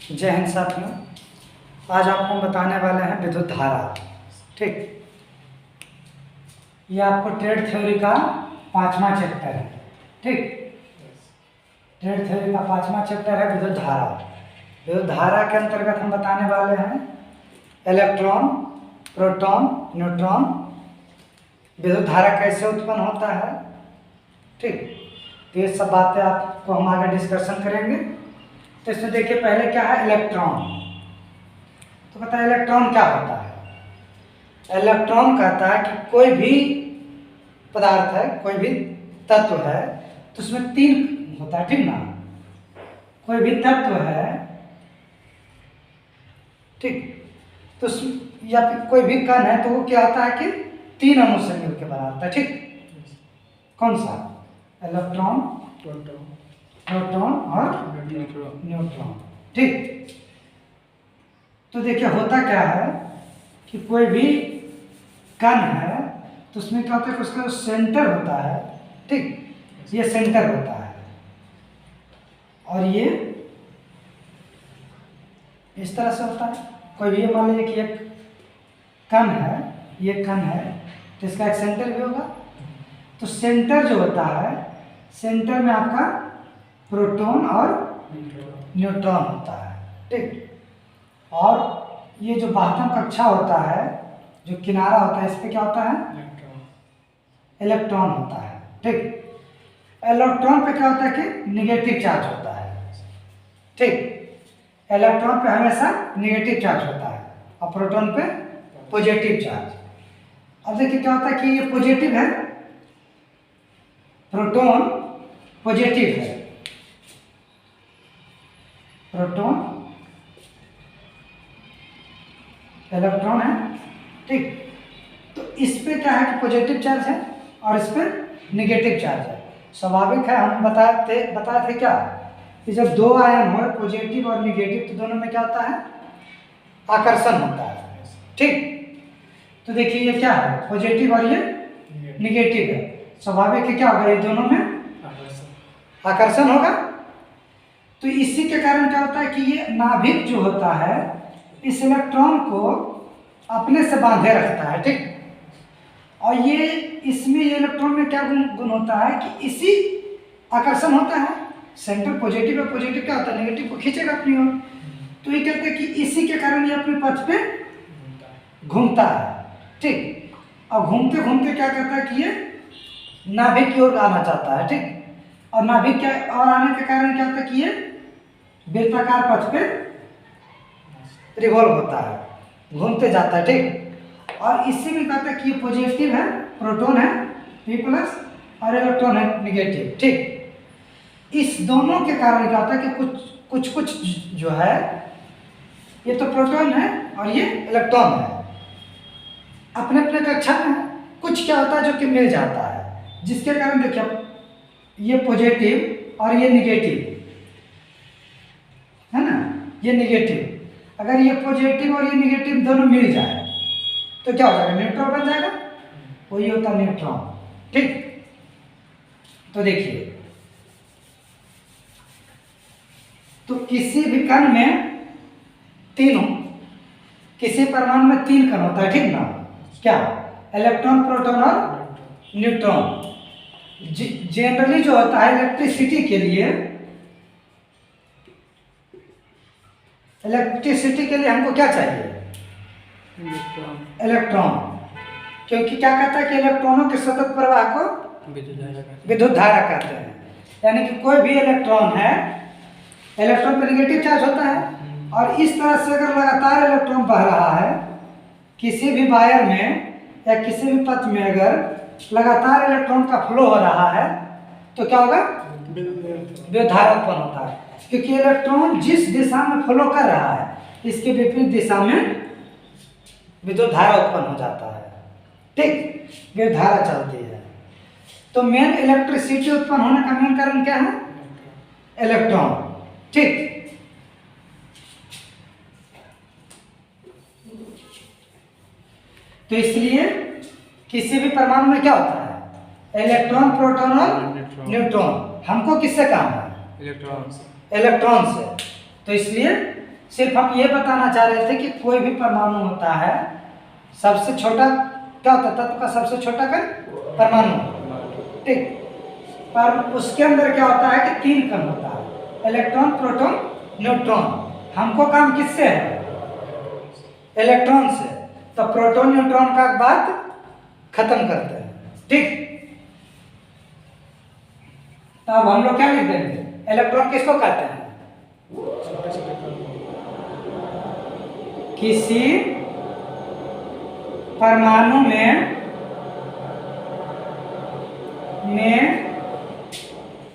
जय हिंद साथियों। आज आपको हम बताने वाले हैं विद्युत धारा। ठीक, ये आपको ट्रेड थ्योरी का 5वां चैप्टर है। ठीक, ट्रेड थ्योरी का 5वां चैप्टर है विद्युत धारा। विद्युत धारा के अंतर्गत हम बताने वाले हैं इलेक्ट्रॉन, प्रोटॉन, न्यूट्रॉन, विद्युत धारा कैसे उत्पन्न होता है। ठीक, तो ये सब बातें आपको हम आगे डिस्कशन करेंगे। तो इसमें देखिए पहले क्या है इलेक्ट्रॉन। तो पता है इलेक्ट्रॉन क्या होता है। इलेक्ट्रॉन कहता है कि कोई भी पदार्थ है, कोई भी तत्व है, तो उसमें 3 होता है। ठीक ना, कोई भी तत्व है, ठीक, तो या फिर कोई भी कण है, तो वो क्या होता है कि 3 अणु से मिलकर बना होता है। ठीक, कौन सा? इलेक्ट्रॉन, प्रोटॉन और न्यूट्रॉन। ठीक, तो देखिए होता क्या है कि कोई भी कण है तो उसमें क्या होता है कि उसका जो सेंटर होता है, ठीक, ये सेंटर होता है और ये इस तरह से होता है। कोई भी मान लीजिए कि एक कण है, ये कण है, तो इसका एक सेंटर भी होगा। तो सेंटर जो होता है, सेंटर में आपका प्रोटॉन और न्यूट्रॉन होता है। ठीक, और ये जो बाह्यतम कक्षा होता है, जो किनारा होता है, इस पे क्या होता है? इलेक्ट्रॉन होता है। ठीक, इलेक्ट्रॉन पे क्या होता है कि निगेटिव चार्ज होता है। ठीक, इलेक्ट्रॉन पे हमेशा निगेटिव चार्ज होता है और प्रोटॉन पे पॉजिटिव चार्ज। अब देखिए क्या होता है कि ये पॉजिटिव है, प्रोटॉन पॉजिटिव है, प्रोटॉन इलेक्ट्रॉन है। ठीक, तो इस पे क्या है कि पॉजिटिव चार्ज है और इस पे निगेटिव चार्ज है। स्वाभाविक है, हम बताए थे क्या कि जब 2 आयन हो, पॉजिटिव और निगेटिव, तो दोनों में क्या होता है? आकर्षण होता है। ठीक, तो देखिए ये क्या है? पॉजिटिव और ये निगेटिव है। स्वाभाविक है क्या होगा? ये दोनों में आकर्षण होगा। तो इसी के कारण क्या होता है कि ये नाभिक जो होता है इस इलेक्ट्रॉन को अपने से बांधे रखता है। ठीक, और ये इसमें ये इलेक्ट्रॉन में क्या गुण होता है कि इसी आकर्षण होता है। सेंटर पॉजिटिव है, पॉजिटिव क्या होता है? नेगेटिव को खींचेगा अपनी ओर। तो ये कहते हैं कि इसी के कारण ये अपने पथ पे घूमता है। ठीक, और घूमते घूमते क्या करता है कि ये नाभिक की ओर आना चाहता है। ठीक, और नाभिक के और आने के कारण क्या होता है कि ये वृत्ताकार पथ पे रिवॉल्व होता है, घूमते जाता है। ठीक, और इससे भी कहता है कि ये पॉजिटिव है, प्रोटॉन है P+, और इलेक्ट्रॉन है निगेटिव। ठीक, इस दोनों के कारण क्या होता है कि कुछ जो है, ये तो प्रोटॉन है और ये इलेक्ट्रॉन है, अपने अपने कक्षा में है। कुछ क्या होता है जो कि मिल जाता है, जिसके कारण देखिए ये पॉजिटिव और ये निगेटिव है ना, ये निगेटिव। अगर ये पॉजिटिव और ये निगेटिव दोनों मिल जाए तो क्या हो जाएगा? न्यूट्रॉन बन जाएगा। वही होता है न्यूट्रॉन। ठीक, तो देखिए, तो किसी भी कण में 3 हो, किसी परमाणु में 3 कण होता है। ठीक ना, क्या? इलेक्ट्रॉन, प्रोटॉन और न्यूट्रॉन। जनरली जो होता है इलेक्ट्रिसिटी के लिए हमको क्या चाहिए? इलेक्ट्रॉन। क्योंकि क्या कहता है कि इलेक्ट्रॉनों के सतत प्रवाह को विद्युत धारा कहते हैं। यानी कि कोई भी इलेक्ट्रॉन है, इलेक्ट्रॉन पर निगेटिव चार्ज होता है, और इस तरह से अगर लगातार इलेक्ट्रॉन बह रहा है किसी भी वायर में या किसी भी पथ में, अगर लगातार इलेक्ट्रॉन का फ्लो हो रहा है तो क्या होगा? विद्युत धारा उत्पन्न होता है। क्योंकि इलेक्ट्रॉन जिस दिशा में फ्लो कर रहा है, इसके विपरीत दिशा में विद्युत धारा उत्पन्न हो जाता है। ठीक, विद्युत धारा चलती है। तो मेन इलेक्ट्रिसिटी उत्पन्न होने का मेन कारण क्या है? इलेक्ट्रॉन। ठीक, तो इसलिए किसी भी परमाणु में क्या होता है? इलेक्ट्रॉन, प्रोटॉन और न्यूट्रॉन। हमको किससे काम है? इलेक्ट्रॉन से। तो इसलिए सिर्फ हम ये बताना चाह रहे थे कि कोई भी परमाणु होता है, सबसे छोटा क्या होता है, तत्व का सबसे छोटा कण परमाणु, ठीक। पर उसके अंदर क्या होता है कि 3 कण होता है, इलेक्ट्रॉन, प्रोटॉन, न्यूट्रॉन। हमको काम किससे है? इलेक्ट्रॉन से। तो प्रोटॉन न्यूट्रॉन का बात खत्म करते हैं, ठीक। तो अब हम लोग क्या लिख देंगे? इलेक्ट्रॉन किसको कहते हैं? किसी परमाणु में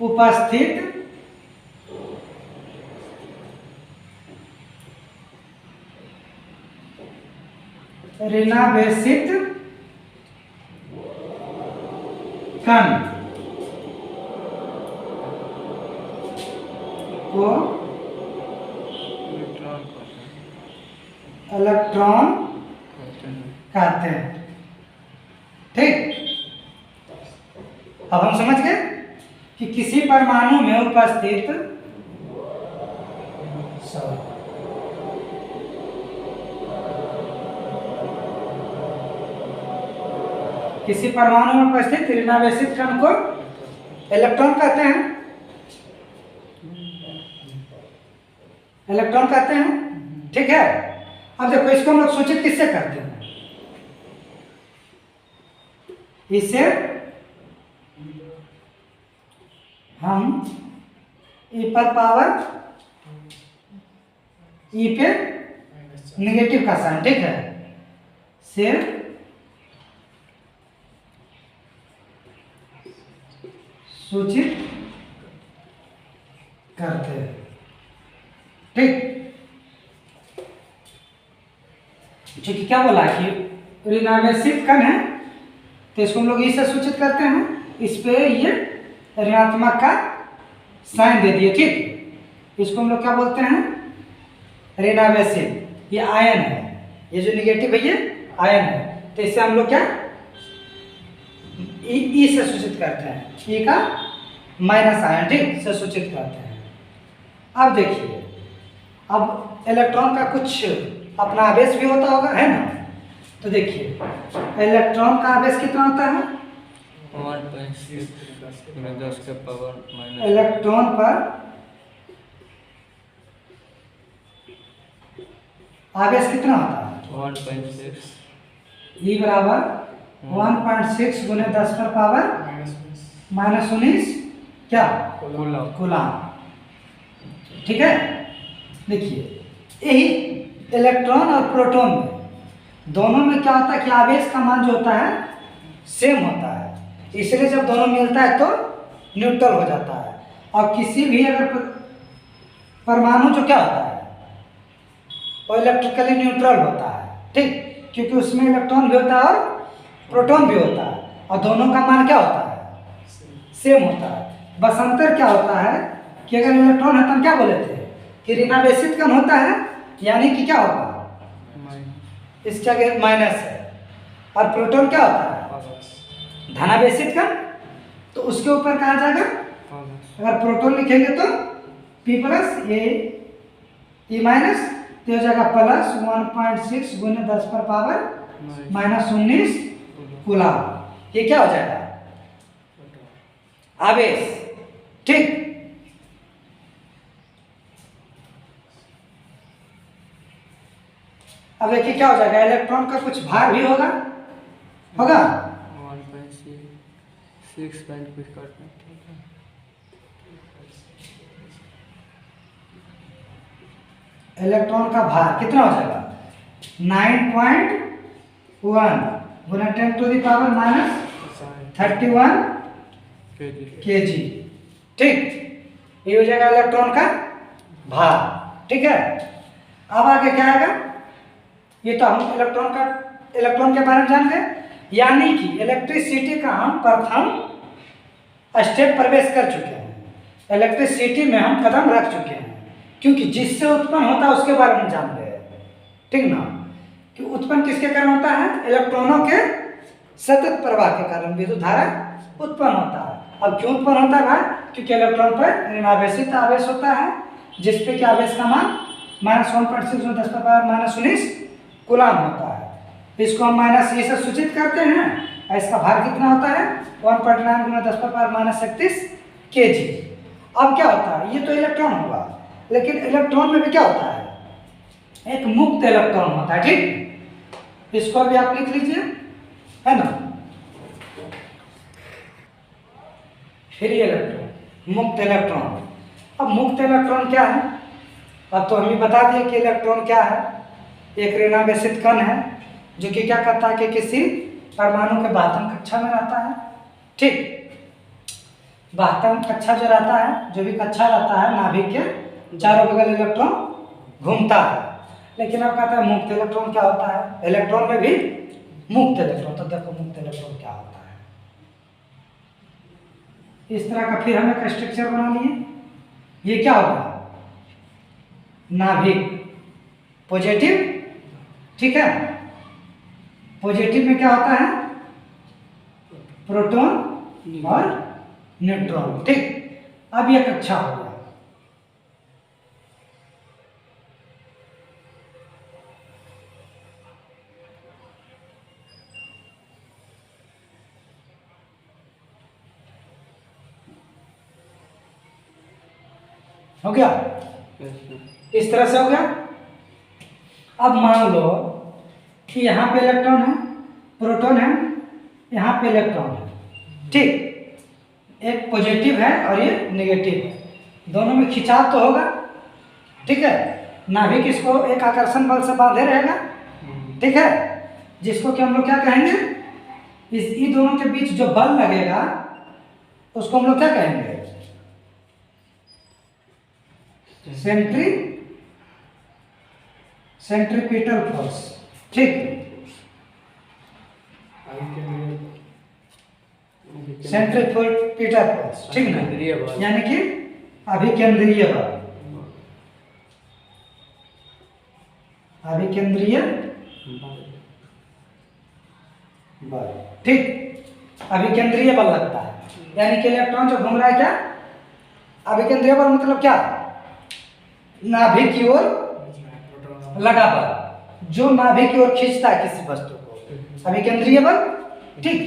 उपस्थित ऋणावेशित कण को इलेक्ट्रॉन कहते हैं, ठीक। अब हम समझ गए कि किसी परमाणु में उपस्थित किसी परमाणु में उपस्थित ऋणावेशित कण को इलेक्ट्रॉन कहते हैं, इलेक्ट्रॉन कहते हैं, ठीक है। अब देखो इसको हम लोग सूचित किससे करते हैं? इसे हम e पर पावर e पे नेगेटिव का साइन, ठीक है, से सूचित करते हैं, ठीक। क्योंकि क्या बोला कि ऋणावेशित कण है तो इसको हम लोग इससे सूचित करते हैं, इस पे ये ऋणात्मक का साइन दे दिए, ठीक। इसको हम लोग क्या बोलते हैं? ऋणावेशित। ये आयन है, ये जो नेगेटिव है ये आयन है, तो इससे हम लोग क्या ई से सूचित करते हैं, ई का माइनस आयन, ठीक, से सूचित करते हैं। अब देखिए, अब इलेक्ट्रॉन का कुछ अपना आवेश भी होता होगा, है ना? तो देखिए इलेक्ट्रॉन का आवेश कितना होता है? 1.6 इलेक्ट्रॉन पर आवेश कितना होता है? 1.6। ई बराबर 1.6 गुने 10 पर पावर -19 क्या? कूलम, ठीक है। देखिए यही इलेक्ट्रॉन और प्रोटॉन में दोनों में क्या होता है कि आवेश का मान जो होता है सेम होता है, इसलिए जब दोनों मिलता है तो न्यूट्रल हो जाता है। और किसी भी अगर परमाणु जो क्या होता है वो इलेक्ट्रिकली न्यूट्रल होता है, ठीक, क्योंकि उसमें इलेक्ट्रॉन भी होता है और प्रोटॉन भी होता है, और दोनों का मान क्या होता है? सेम होता है। बस अंतर क्या होता है कि अगर इलेक्ट्रॉन है तो हम क्या बोले थे कि ऋणावेशित कण होता है, यानी कि क्या होगा? इसका माइनस है। और प्रोटॉन क्या होता है? धनावेशित कण, तो उसके ऊपर कहा जाएगा, अगर प्रोटॉन लिखेंगे तो P प्लस ए माइनस, तो हो जाएगा प्लस 1.6 गुने 10 पर पावर -19 कूलम। ये क्या हो जाएगा? आवेश, ठीक। अब देखिए क्या हो जाएगा, इलेक्ट्रॉन का कुछ भार भी होगा 1.6 कुछ करते हैं, इलेक्ट्रॉन का भार कितना हो जाएगा? 9.1 गुना 10 टू द पावर -31 kg, ठीक। ये हो जाएगा इलेक्ट्रॉन का भार, ठीक है। अब आगे क्या आएगा? ये तो हम इलेक्ट्रॉन के बारे में जान गए, यानी कि इलेक्ट्रिसिटी का हम प्रथम स्टेप प्रवेश कर चुके हैं। इलेक्ट्रिसिटी में हम कदम रख चुके हैं, क्योंकि जिससे उत्पन्न होता है उसके बारे में जान गए, ठीक ना, कि उत्पन्न किसके कारण होता है? इलेक्ट्रॉनों के सतत प्रवाह के कारण विद्युत धारा उत्पन्न होता है। अब क्यों उत्पन्न होता है भाई? क्योंकि इलेक्ट्रॉन पर ऋणावेशित आवेश होता है, जिसपे कि आवेश का मान -1.6 में 10⁻⁻19 कूलाम होता है। इसको हम माइनस ये से सूचित करते हैं और इसका भार कितना होता है 1.9 × 10⁻31 kg। अब क्या होता है, ये तो इलेक्ट्रॉन होगा, लेकिन इलेक्ट्रॉन में भी क्या होता है, एक मुक्त इलेक्ट्रॉन होता है, ठीक। इसको भी आप लिख लीजिए, है ना। फ्री इलेक्ट्रॉन, मुक्त इलेक्ट्रॉन। अब मुक्त इलेक्ट्रॉन क्या है, अब तो हमें बता दिए कि इलेक्ट्रॉन क्या है, एक ऋणावेशित कण है जो कि क्या करता है कि किसी परमाणु के बाह्यतम कक्षा में रहता है, ठीक। बाह्यतम कक्षा जो रहता है, जो भी कक्षा रहता है, नाभिक के चारों बगल इलेक्ट्रॉन घूमता है। लेकिन अब कहता है मुक्त इलेक्ट्रॉन क्या होता है, इलेक्ट्रॉन में भी मुक्त इलेक्ट्रॉन। तो देखो मुक्त इलेक्ट्रॉन क्या होता है, इस तरह का फिर हमें स्ट्रक्चर बना लिए। ये क्या होगा, नाभिक पॉजिटिव, ठीक है। पॉजिटिव में क्या होता है, प्रोटॉन और न्यूट्रॉन, ठीक। अब ये कक्षा हो गया। हो गया, इस तरह से हो गया। अब मान लो कि यहाँ पे इलेक्ट्रॉन है, प्रोटॉन है, यहाँ पे इलेक्ट्रॉन है, ठीक। एक पॉजिटिव है और ये नेगेटिव है, दोनों में खिंचाव तो होगा, ठीक है। नाभिक इसको एक आकर्षण बल से बांधे रहेगा, ठीक है, जिसको कि हम लोग क्या कहेंगे, इस इन दोनों के बीच जो बल लगेगा उसको हम लोग क्या कहेंगे, सेंट्रीपिटल फोर्स, ठीक। सेंट्रीपिटल फोर्स, ठीक ना, यानी कि अभिकेंद्रीय बल, अभिकेंद्रीय बल, ठीक। अभिकेंद्रीय बल लगता है, यानी कि इलेक्ट्रॉन जो घूम रहा है, क्या अभिकेंद्रीय बल मतलब क्या, नाभिक की ओर लगा बल, जो नाभिक की ओर खींचता है किसी वस्तु को, अभिकेंद्रीय बल, ठीक।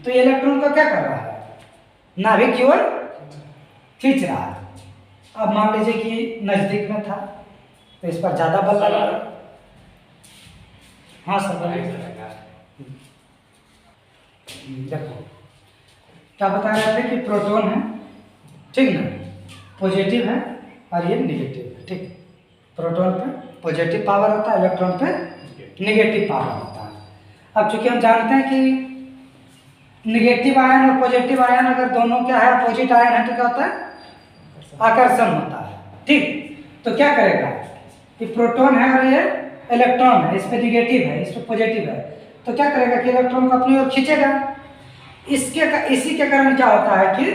तो ये इलेक्ट्रॉन का क्या कर रहा है, नाभिक की ओर खींच रहा है। अब मान लीजिए कि नजदीक में था तो इस पर ज्यादा बल लगा, हाँ सर देखो क्या बता रहे थे कि प्रोटॉन है, ठीक ना, पॉजिटिव है और ये नेगेटिव है, ठीक। प्रोटॉन पे पॉजिटिव पावर होता है, इलेक्ट्रॉन पे नेगेटिव पावर होता है। अब चूंकि हम जानते हैं कि नेगेटिव आयन और पॉजिटिव आयन अगर दोनों क्या है, अपोजिट आयन है, तो क्या होता है, आकर्षण होता है, ठीक। तो क्या करेगा कि प्रोटॉन है और ये इलेक्ट्रॉन है, इस पे नेगेटिव है, इस पे पॉजिटिव है, तो क्या करेगा कि इलेक्ट्रॉन को अपनी ओर खींचेगा। इसी के कारण क्या होता है कि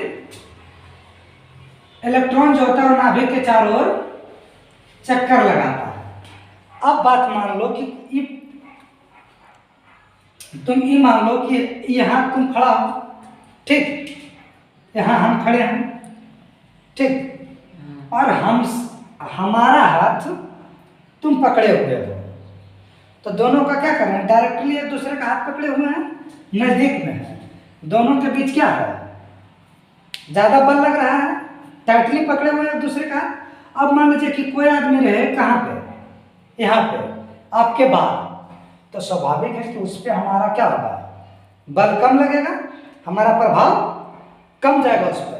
इलेक्ट्रॉन जो होता है वो नाभिक के चारों ओर चक्कर लगाता है। अब बात मान लो कि तुम ये मान लो कि यहाँ तुम खड़ा हो, ठीक, यहाँ हम खड़े हैं, ठीक, और हमारा हाथ तुम पकड़े हुए हो, तो दोनों का क्या कर रहे हैं, डायरेक्टली एक दूसरे का हाथ पकड़े हुए हैं, नजदीक में है, दोनों के बीच क्या है, ज्यादा बल लग रहा है, टाइटली पकड़े हुए एक दूसरे का। अब मान लीजिए कि कोई आदमी रहे कहाँ पे, यहाँ पे आपके बाद, तो स्वाभाविक है कि उस पर हमारा क्या होगा, बल कम लगेगा, हमारा प्रभाव कम जाएगा उस पर,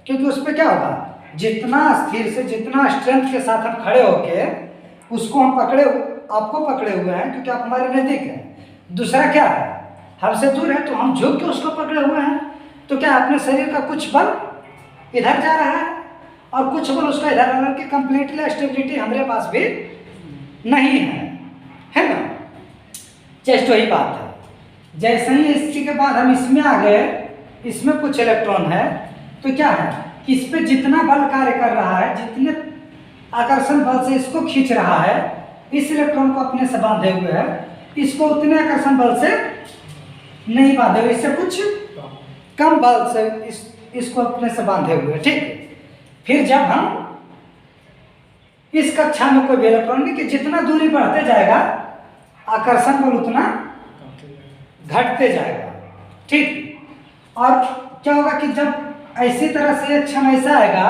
क्योंकि उस पर क्या होगा, जितना स्थिर से, जितना स्ट्रेंथ के साथ हम खड़े होके उसको हम आपको पकड़े हुए हैं, क्योंकि आप हमारे नजदीक हैं। दूसरा क्या है, हमसे दूर है, तो हम झुक के उसको पकड़े हुए हैं, तो क्या अपने शरीर का कुछ बल इधर जा रहा है और कुछ बल उसका इधर आने की कंप्लीटली स्टेबिलिटी हमारे पास भी नहीं है ना। जस्ट वही बात है, जैसे ही इसी के बाद हम इसमें आ गए, इसमें कुछ इलेक्ट्रॉन है, तो क्या है कि इस पे जितना बल कार्य कर रहा है, जितने आकर्षण बल से इसको खींच रहा है, इस इलेक्ट्रॉन को अपने से बांधे हुए है, इसको उतने आकर्षण बल से नहीं बांधे हुए, इससे कुछ कम बल से इसको अपने से बांधे हुए, ठीक। फिर जब हम इस कक्षा में कोई भी इलेक्ट्रॉन नहीं कि जितना दूरी बढ़ते जाएगा आकर्षण बल उतना घटते जाएगा। ठीक। और क्या होगा कि जब ऐसी तरह से क्षण ऐसा आएगा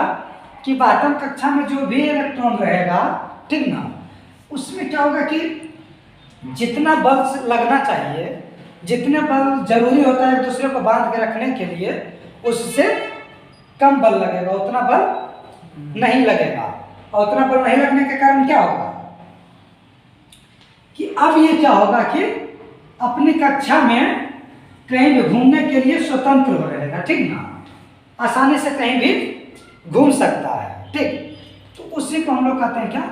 कि बातम कक्षा में जो भी इलेक्ट्रॉन रहेगा, ठीक ना, उसमें क्या होगा कि जितना बल लगना चाहिए, जितने बल जरूरी होता है एक दूसरे को बांध के रखने के लिए, उससे कम बल लगेगा, उतना बल नहीं लगेगा। और उतना बल नहीं लगने के कारण क्या होगा कि अब ये क्या होगा कि अपनी कक्षा में कहीं भी घूमने के लिए स्वतंत्र हो रहेगा, ठीक ना, आसानी से कहीं भी घूम सकता है। ठीक। तो उसी को हम लोग कहते हैं क्या,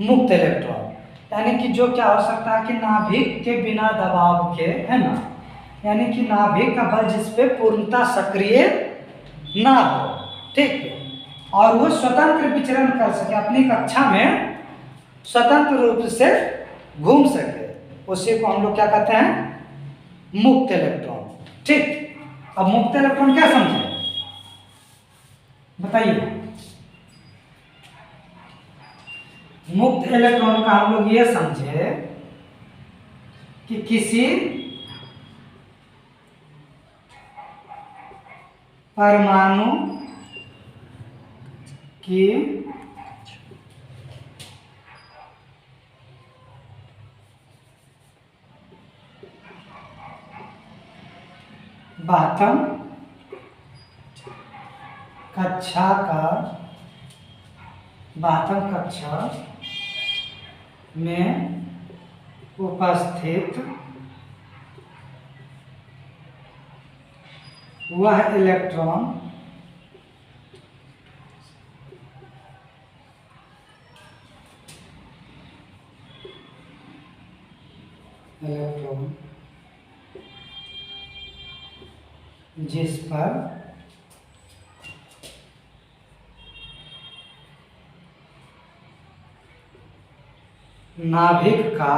मुक्त इलेक्ट्रॉन। यानी कि जो क्या हो सकता है कि नाभिक के बिना दबाव के, है ना, यानी कि नाभिक का बल जिस पे पूर्णता सक्रिय ना हो, ठीक है, और वो स्वतंत्र विचरण कर सके, अपनी कक्षा में स्वतंत्र रूप से घूम सके, उसी को हम लोग क्या कहते हैं, मुक्त इलेक्ट्रॉन। ठीक। अब मुक्त इलेक्ट्रॉन क्या समझे बताइए। मुक्त इलेक्ट्रॉन का हम लोग ये समझे कि किसी परमाणु की बातम कक्षा में उपस्थित वह इलेक्ट्रॉन जिस पर नाभिक का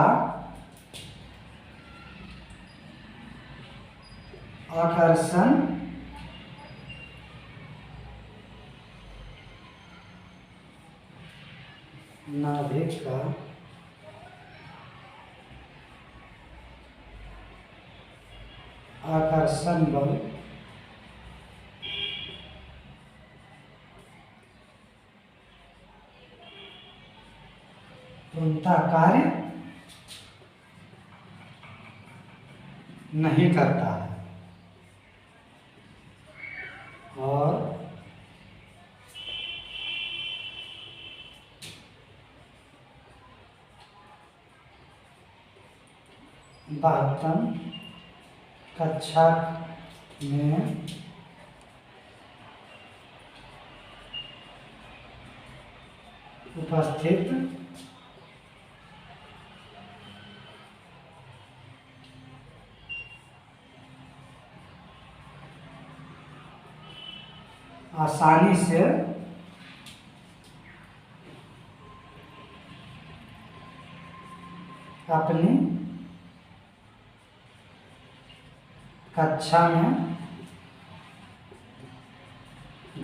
आकर्षण बल पूर्णतः कार्य नहीं करता है, और बातम कक्षा में उपस्थित आसानी से अपनी कक्षा में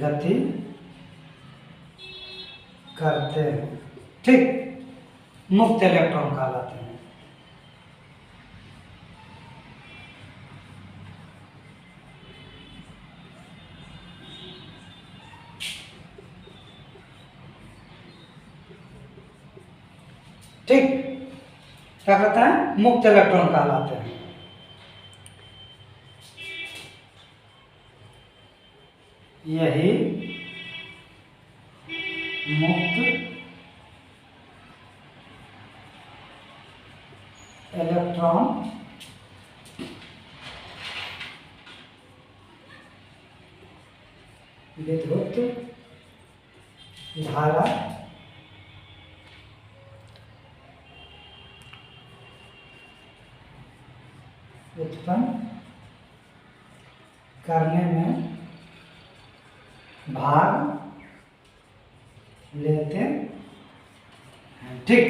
गति करते हैं। ठीक। मुक्त इलेक्ट्रॉन कहलाते हैं। ठीक। क्या कहते हैं, मुक्त इलेक्ट्रॉन कहलाते हैं। यही मुक्त इलेक्ट्रॉन विद्युत धारा उत्पन्न करने में भाग लेते हैं। ठीक।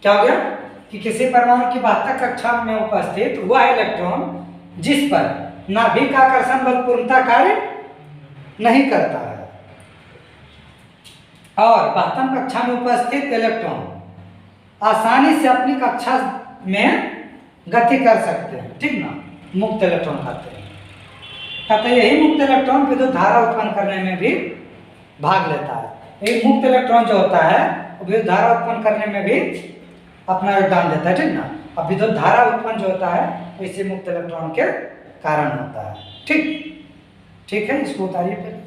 क्या हो गया कि किसी परमाणु की बाह्य कक्षा में उपस्थित वह इलेक्ट्रॉन जिस पर नाभिक आकर्षण बल पूर्णतः कार्य नहीं करता है, और बहत्तम कक्षा में उपस्थित इलेक्ट्रॉन आसानी से अपनी कक्षा में गति कर सकते हैं, ठीक ना, मुक्त इलेक्ट्रॉन कहते हैं। कहते हैं यही मुक्त इलेक्ट्रॉन विद्युत धारा उत्पन्न करने में भी भाग लेता है। एक मुक्त इलेक्ट्रॉन जो होता है वो विद्युत धारा उत्पन्न करने में भी अपना योगदान देता है, ठीक ना। अब विद्युत धारा उत्पन्न जो होता है वो इसी मुक्त इलेक्ट्रॉन के कारण होता है, ठीक है। इसको उतारिए पहले।